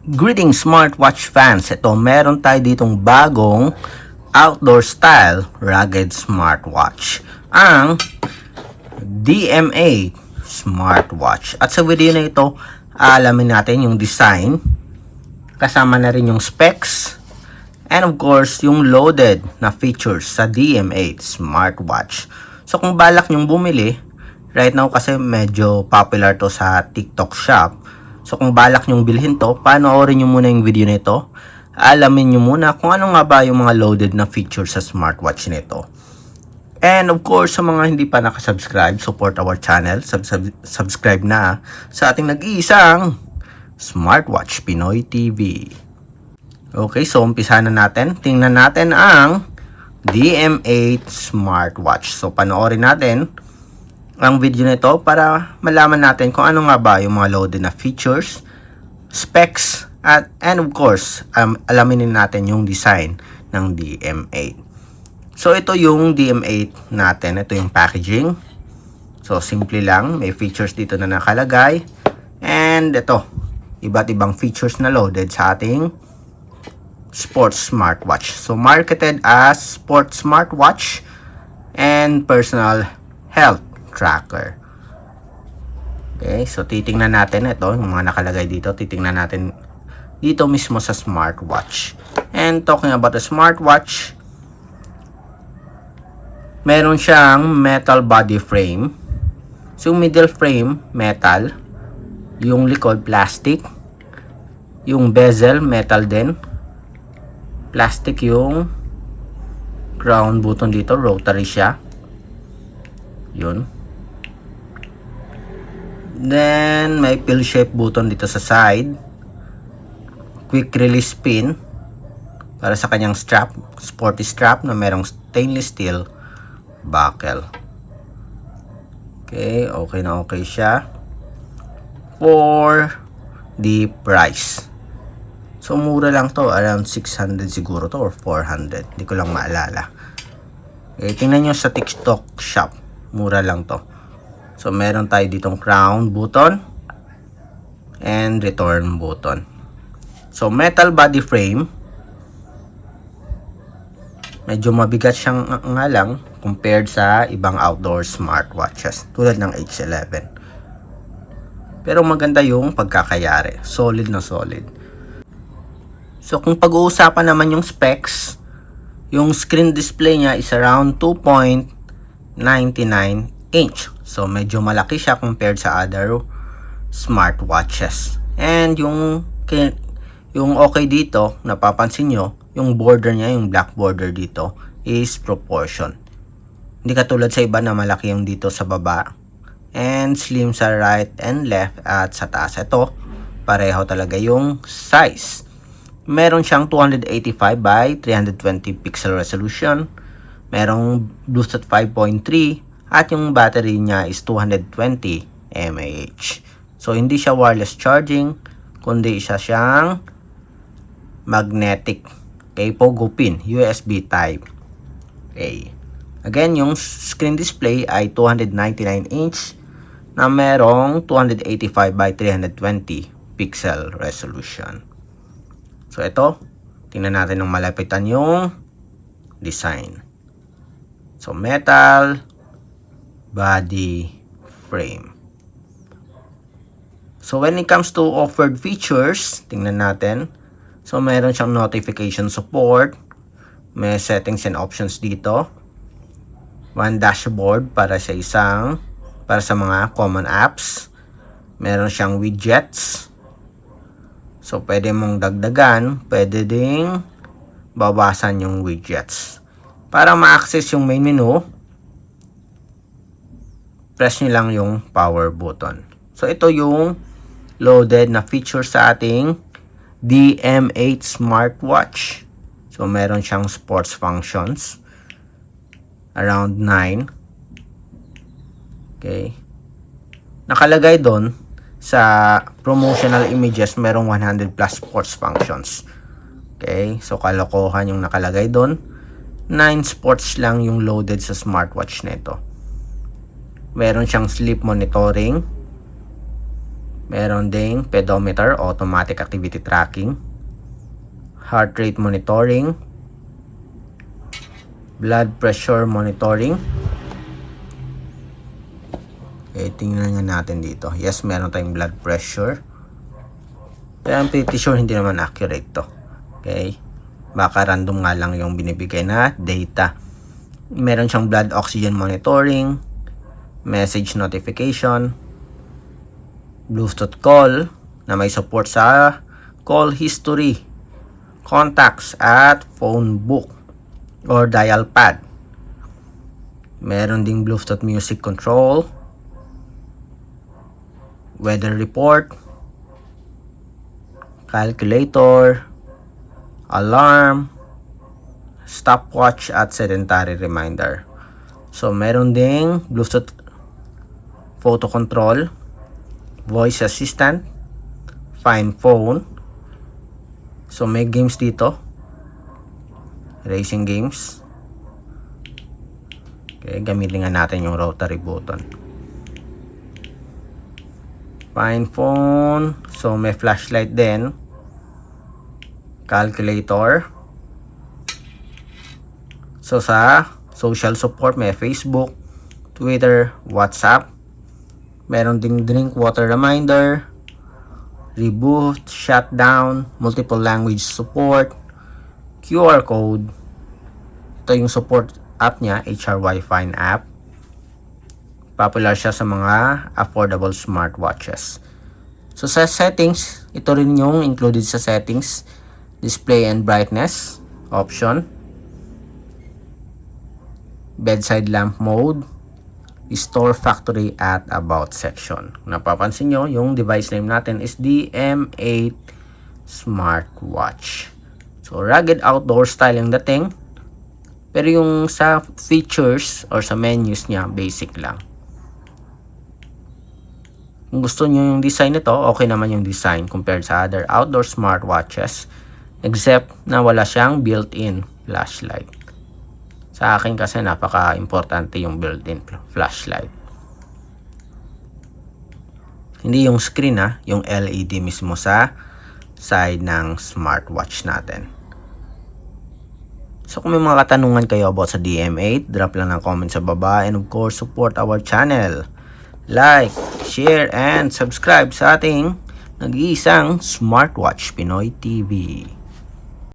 Greetings smartwatch fans! Ito, meron tayo ditong bagong outdoor style rugged smartwatch. Ang DMA smartwatch. At sa video na ito, alamin natin yung design. Kasama na rin yung specs. And of course, yung loaded na features sa DMA smartwatch. So kung balak nyong bumili, right now kasi medyo popular to sa TikTok shop. So kung balak nyong bilhin to, panoorin nyo muna yung video nito. Alamin nyo muna kung ano nga ba yung mga loaded na features sa smartwatch nito. And of course, sa mga hindi pa nakasubscribe, support our channel. Subscribe na sa ating nag-iisang Smartwatch Pinoy TV. Okay, so umpisa na natin. Tingnan natin ang DM8 smartwatch. So panoorin natin ang video nito para malaman natin kung ano nga ba yung mga loaded na features, specs, and of course, alamin natin yung design ng DM8. So ito yung DM8 natin, ito yung packaging. So simple lang, may features dito na nakalagay. And ito, iba't ibang features na loaded sa ating sports smartwatch. So marketed as sports smartwatch and personal health tracker. Okay, so titingnan natin ito, yung mga nakalagay dito, titingnan natin dito mismo sa smartwatch. And talking about the smartwatch, meron siyang metal body frame. So yung middle frame, metal. Yung likod, plastic. Yung bezel, metal din. Plastic yung crown button dito, rotary siya. Yun. Then, may pill shape button dito sa side. Quick release pin para sa kanyang strap, sporty strap na merong stainless steel buckle. Okay, okay na okay siya. For the price. So, mura lang to. Around 600 siguro to or 400. Hindi ko lang maalala. Okay, tingnan nyo sa TikTok shop. Mura lang to. So, meron tayo ditong crown button and return button. So, metal body frame. Medyo mabigat siyang nga lang compared sa ibang outdoor smartwatches tulad ng H11. Pero maganda yung pagkakayari. Solid na solid. So, kung pag-uusapan naman yung specs, yung screen display niya is around 2.99 inch. So, medyo malaki siya compared sa other smartwatches. And yung okay dito, napapansin nyo, yung border niya, yung black border dito, is proportion. Hindi katulad sa iba na malaki yung dito sa baba. And slim sa right and left at sa taas. Ito, pareho talaga yung size. Meron siyang 285 by 320 pixel resolution. Merong Bluetooth 5.3. At yung battery niya is 220 mAh. So, hindi siya wireless charging, kundi isa siyang magnetic. Okay, Pogo pin, USB type A. Again, yung screen display ay 299 inch na merong 285 by 320 pixel resolution. So, ito, tingnan natin ng malapitan yung design. So, metal body frame. So when it comes to offered features, tingnan natin. So meron siyang notification support, may settings and options dito. One dashboard para sa mga common apps. Meron siyang widgets. So pwede mong dagdagan, pwede ding bawasan yung widgets. Para ma-access yung main menu, press nyo lang yung power button. So, ito yung loaded na feature sa ating DM8 smartwatch. So, meron siyang sports functions. Around 9. Okay. Nakalagay doon sa promotional images, merong 100 plus sports functions. Okay. So, kalokohan yung nakalagay doon. 9 sports lang yung loaded sa smartwatch nito. Meron siyang sleep monitoring. Meron ding pedometer, automatic activity tracking, heart rate monitoring, blood pressure monitoring. Okay, tingnan nga natin dito. Yes, meron tayong blood pressure. Pero I'm pretty sure hindi naman accurate to. Okay, baka random nga lang yung binibigay na data. Meron siyang blood oxygen monitoring, message notification, Bluetooth call na may support sa call history, contacts at phone book or dial pad. Meron ding Bluetooth music control, weather report, calculator, alarm, stopwatch at sedentary reminder. So meron ding Bluetooth photo control, voice assistant, find phone. So may games dito, racing games. Okay, gamitin nga natin yung rotary button. Find phone. So may flashlight din, calculator. So sa social support may Facebook, Twitter, WhatsApp. Meron ding drink water reminder, reboot, shutdown, multiple language support, QR code. Ito yung support app niya, HR Wi-Fi app. Popular siya sa mga affordable smartwatches. So sa settings, ito rin yung included sa settings, display and brightness option, bedside lamp mode, store factory at about section. Napapansin nyo, yung device name natin is DM8 smartwatch. So rugged outdoor style yung dating, pero yung sa features or sa menus niya, basic lang. Kung gusto nyo yung design nito, okay naman yung design compared sa other outdoor smartwatches, except na wala siyang built-in flashlight. Sa akin kasi napaka-importante yung built-in flashlight. Hindi yung screen yung LED mismo sa side ng smartwatch natin. So kung may mga katanungan kayo about sa DM8, drop lang ng comment sa baba, and of course support our channel. Like, share, and subscribe sa ating nag-iisang Smartwatch Pinoy TV.